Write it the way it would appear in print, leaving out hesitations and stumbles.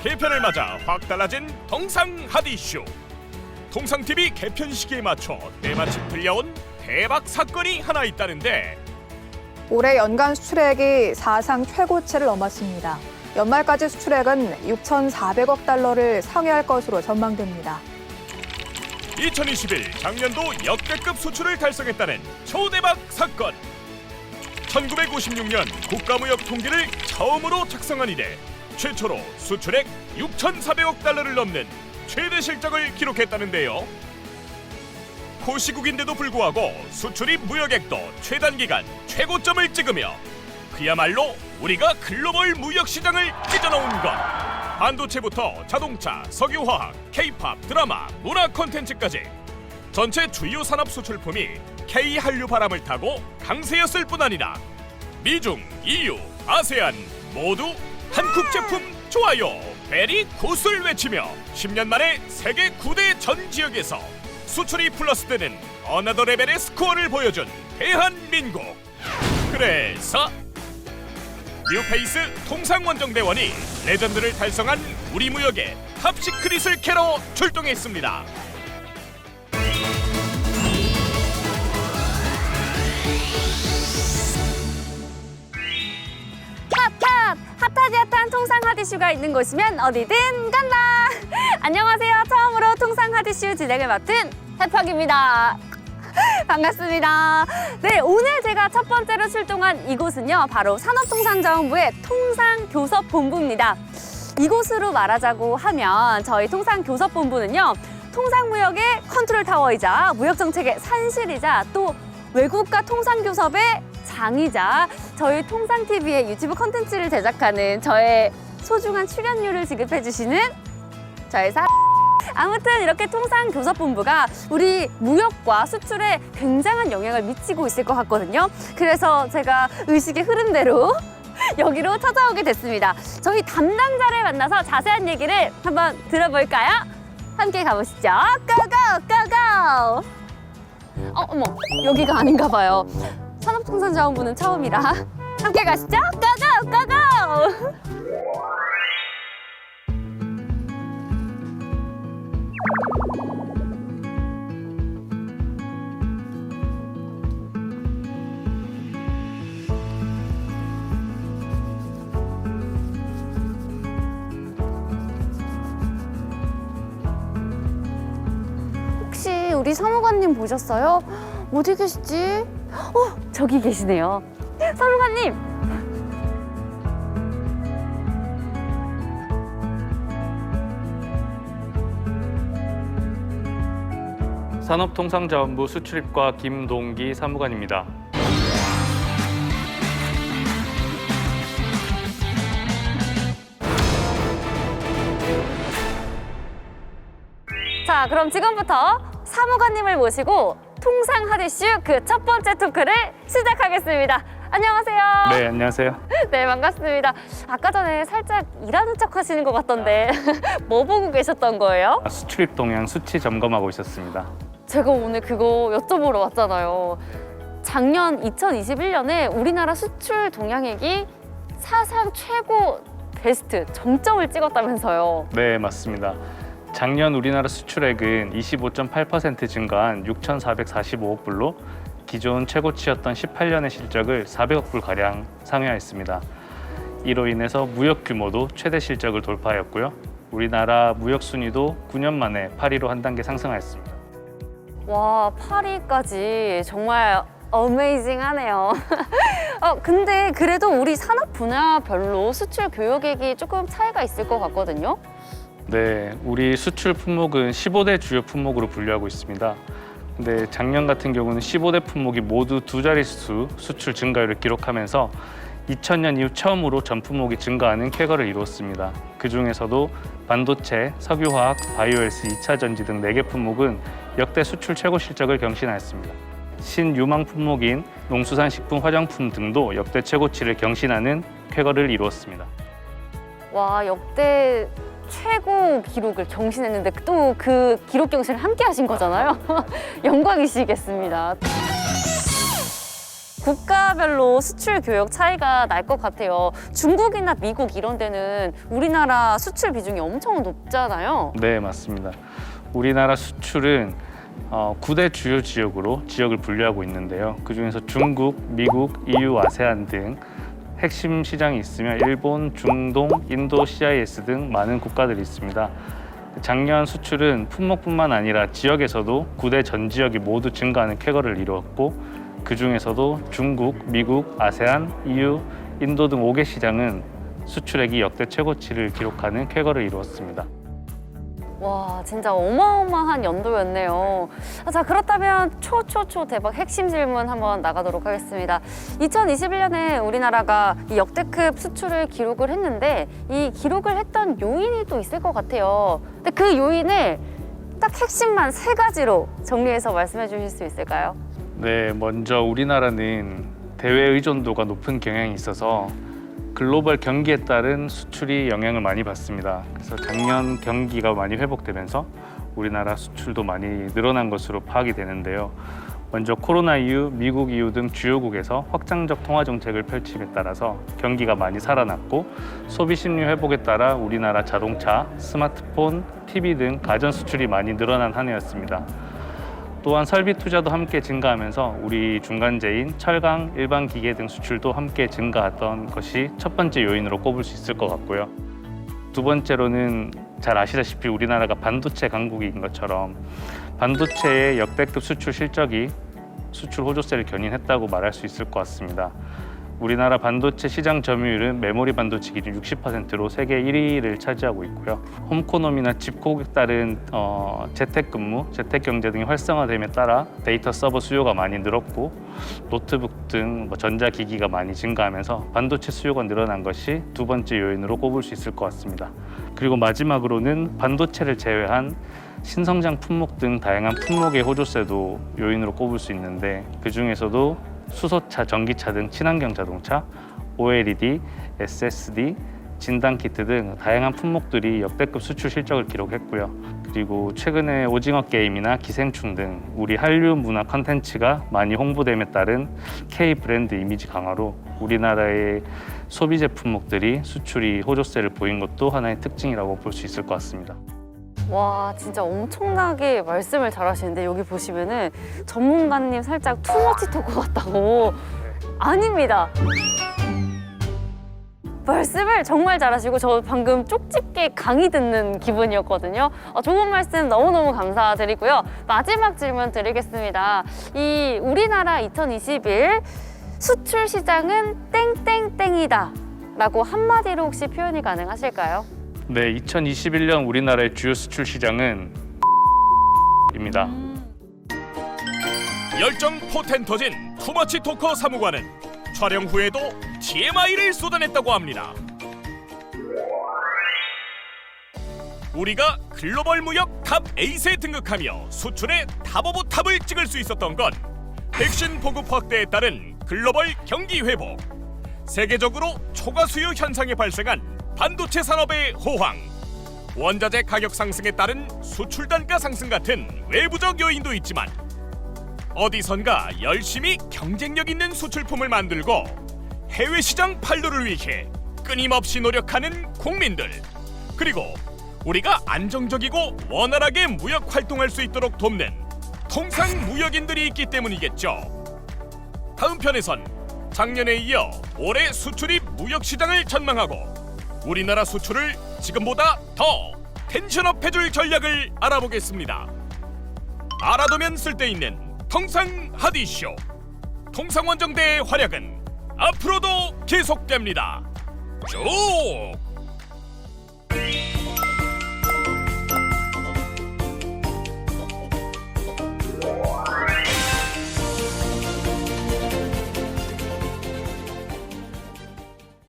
개편을 맞아 확 달라진 통상 핫이슈. 통상TV 개편 시기에 맞춰 때마침 들려온 대박 사건이 하나 있다는데 올해 연간 수출액이 사상 최고치를 넘었습니다. 연말까지 수출액은 6,400억 달러를 상회할 것으로 전망됩니다. 2021 작년도 역대급 수출을 달성했다는 초대박 사건. 1956년 국가무역 통계를 처음으로 작성한 이래 최초로 수출액 6,400억 달러를 넘는 최대 실적을 기록했다는데요. 고시국인데도 불구하고 수출입 무역액도 최단기간 최고점을 찍으며 그야말로 우리가 글로벌 무역 시장을 찢어놓은 것. 반도체부터 자동차, 석유화학, K-팝, 드라마, 문화 콘텐츠까지 전체 주요 산업 수출품이 K-한류 바람을 타고 강세였을 뿐 아니라 미중, EU, 아세안 모두 한국 제품 좋아요, 베리 굿을 외치며 10년 만에 세계 9대 전 지역에서 수출이 플러스되는 어나더 레벨의 스코어를 보여준 대한민국. 그래서 뉴페이스 통상원정대원이 레전드를 달성한 우리 무역의 탑시크릿을 캐러 출동했습니다. 핫하디 핫한 통상 핫이슈가 있는 곳이면 어디든 간다. 안녕하세요. 처음으로 통상 핫이슈 진행을 맡은 해팍입니다. 반갑습니다. 네, 오늘 제가 첫 번째로 출동한 이곳은요, 바로 산업통상자원부의 통상교섭본부입니다. 이곳으로 말하자고 하면 저희 통상교섭본부는요, 통상무역의 컨트롤타워이자 무역정책의 산실이자 또 외국과 통상교섭의 장이자 저희 통상TV의 유튜브 콘텐츠를 제작하는 저의 소중한 출연료를 지급해주시는 저의 아무튼 이렇게 통상교섭본부가 우리 무역과 수출에 굉장한 영향을 미치고 있을 것 같거든요. 그래서 제가 의식의 흐름대로 여기로 찾아오게 됐습니다. 저희 담당자를 만나서 자세한 얘기를 한번 들어볼까요? 함께 가보시죠. 고고! 어머, 여기가 아닌가 봐요. 산업통상자원부는 처음이라 함께 가시죠. 고고! 혹시 우리 사무관님 보셨어요? 어디 계시지? 저기 계시네요. 사무관님! 산업통상자원부 수출입과 김동기 사무관입니다. 자, 그럼 지금부터 사무관님을 모시고 통상 핫이슈 그 첫 번째 토크를 시작하겠습니다. 안녕하세요. 네, 안녕하세요. 네, 반갑습니다. 아까 전에 살짝 일하는 척 하시는 것 같던데 뭐 보고 계셨던 거예요? 수출입 동향 수치 점검하고 있었습니다. 제가 오늘 그거 여쭤보러 왔잖아요. 작년 2021년에 우리나라 수출 동향액이 사상 최고 베스트 정점을 찍었다면서요. 네, 맞습니다. 작년 우리나라 수출액은 25.8% 증가한 6,445억 불로 기존 최고치였던 18년의 실적을 400억 불가량 상회하였습니다. 이로 인해서 무역 규모도 최대 실적을 돌파하였고요. 우리나라 무역 순위도 9년 만에 8위로 한 단계 상승하였습니다. 와, 8위까지 정말 어메이징하네요. 근데 그래도 우리 산업 분야별로 수출 교역액이 조금 차이가 있을 것 같거든요. 네, 우리 수출 품목은 15대 주요 품목으로 분류하고 있습니다. 근데 작년 같은 경우는 15대 품목이 모두 두 자릿수 수출 증가율을 기록하면서 2000년 이후 처음으로 전 품목이 증가하는 쾌거를 이루었습니다. 그중에서도 반도체, 석유화학, 바이오헬스, 2차 전지 등 4개 품목은 역대 수출 최고 실적을 경신하였습니다. 신유망 품목인 농수산식품, 화장품 등도 역대 최고치를 경신하는 쾌거를 이루었습니다. 와, 역대 최고 기록을 경신했는데 또 그 기록 경신을 함께 하신 거잖아요. 영광이시겠습니다. 국가별로 수출 교역 차이가 날 것 같아요. 중국이나 미국 이런 데는 우리나라 수출 비중이 엄청 높잖아요. 네, 맞습니다. 우리나라 수출은 9대 주요 지역을 분류하고 있는데요. 그중에서 중국, 미국, EU, 아세안 등 핵심 시장이 있으며 일본, 중동, 인도, CIS 등 많은 국가들이 있습니다. 작년 수출은 품목뿐만 아니라 지역에서도 9대 전 지역이 모두 증가하는 쾌거를 이루었고 그중에서도 중국, 미국, 아세안, EU, 인도 등 5개 시장은 수출액이 역대 최고치를 기록하는 쾌거를 이루었습니다. 와, 진짜 어마어마한 연도였네요. 자, 그렇다면 초 대박 핵심 질문 한번 나가도록 하겠습니다. 2021년에 우리나라가 이 역대급 수출을 기록을 했는데 이 기록을 했던 요인이 또 있을 것 같아요. 근데 그 요인을 딱 핵심만 3가지로 정리해서 말씀해 주실 수 있을까요? 네, 먼저 우리나라는 대외 의존도가 높은 경향이 있어서 글로벌 경기에 따른 수출이 영향을 많이 받습니다. 그래서 작년 경기가 많이 회복되면서 우리나라 수출도 많이 늘어난 것으로 파악이 되는데요. 먼저 코로나 이후 미국, EU 등 주요국에서 확장적 통화 정책을 펼침에 따라서 경기가 많이 살아났고 소비 심리 회복에 따라 우리나라 자동차, 스마트폰, TV 등 가전 수출이 많이 늘어난 한 해였습니다. 또한 설비 투자도 함께 증가하면서 우리 중간재인 철강, 일반 기계 등 수출도 함께 증가했던 것이 첫 번째 요인으로 꼽을 수 있을 것 같고요. 두 번째로는 잘 아시다시피 우리나라가 반도체 강국인 것처럼 반도체의 역대급 수출 실적이 수출 호조세를 견인했다고 말할 수 있을 것 같습니다. 우리나라 반도체 시장 점유율은 메모리 반도체 기준 60%로 세계 1위를 차지하고 있고요. 홈코노미나 집콕에 따른 재택근무, 재택경제 등이 활성화됨에 따라 데이터 서버 수요가 많이 늘었고 노트북 등 전자기기가 많이 증가하면서 반도체 수요가 늘어난 것이 두 번째 요인으로 꼽을 수 있을 것 같습니다. 그리고 마지막으로는 반도체를 제외한 신성장 품목 등 다양한 품목의 호조세도 요인으로 꼽을 수 있는데 그중에서도 수소차, 전기차 등 친환경 자동차, OLED, SSD, 진단키트 등 다양한 품목들이 역대급 수출 실적을 기록했고요. 그리고 최근에 오징어 게임이나 기생충 등 우리 한류 문화 콘텐츠가 많이 홍보됨에 따른 K 브랜드 이미지 강화로 우리나라의 소비재 품목들이 수출이 호조세를 보인 것도 하나의 특징이라고 볼 수 있을 것 같습니다. 와, 진짜 엄청나게 말씀을 잘하시는데 여기 보시면은 전문가님 살짝 투머치 토크 같다고. 아닙니다. 말씀을 정말 잘하시고 저 방금 쪽집게 강의 듣는 기분이었거든요. 좋은 말씀 너무너무 감사드리고요. 마지막 질문 드리겠습니다. 이 우리나라 2021 수출 시장은 땡땡땡이다 라고 한마디로 혹시 표현이 가능하실까요? 네, 2021년 우리나라의 주요 수출 시장은 입니다. 열정 포텐 터진 투머치 토커 사무관은 촬영 후에도 TMI를 쏟아냈다고 합니다. 우리가 글로벌 무역 탑 8에 등극하며 수출의 탑 오브 탑을 찍을 수 있었던 건 백신 보급 확대에 따른 글로벌 경기 회복, 세계적으로 초과 수요 현상이 발생한 반도체 산업의 호황, 원자재 가격 상승에 따른 수출 단가 상승 같은 외부적 요인도 있지만 어디선가 열심히 경쟁력 있는 수출품을 만들고 해외 시장 판로를 위해 끊임없이 노력하는 국민들, 그리고 우리가 안정적이고 원활하게 무역 활동할 수 있도록 돕는 통상 무역인들이 있기 때문이겠죠. 다음 편에선 작년에 이어 올해 수출입 무역 시장을 전망하고 우리나라 수출을 지금보다 더 텐션업 해줄 전략을 알아보겠습니다. 알아두면 쓸데있는 통상 하디쇼. 통상원정대의 활약은 앞으로도 계속됩니다. 쭉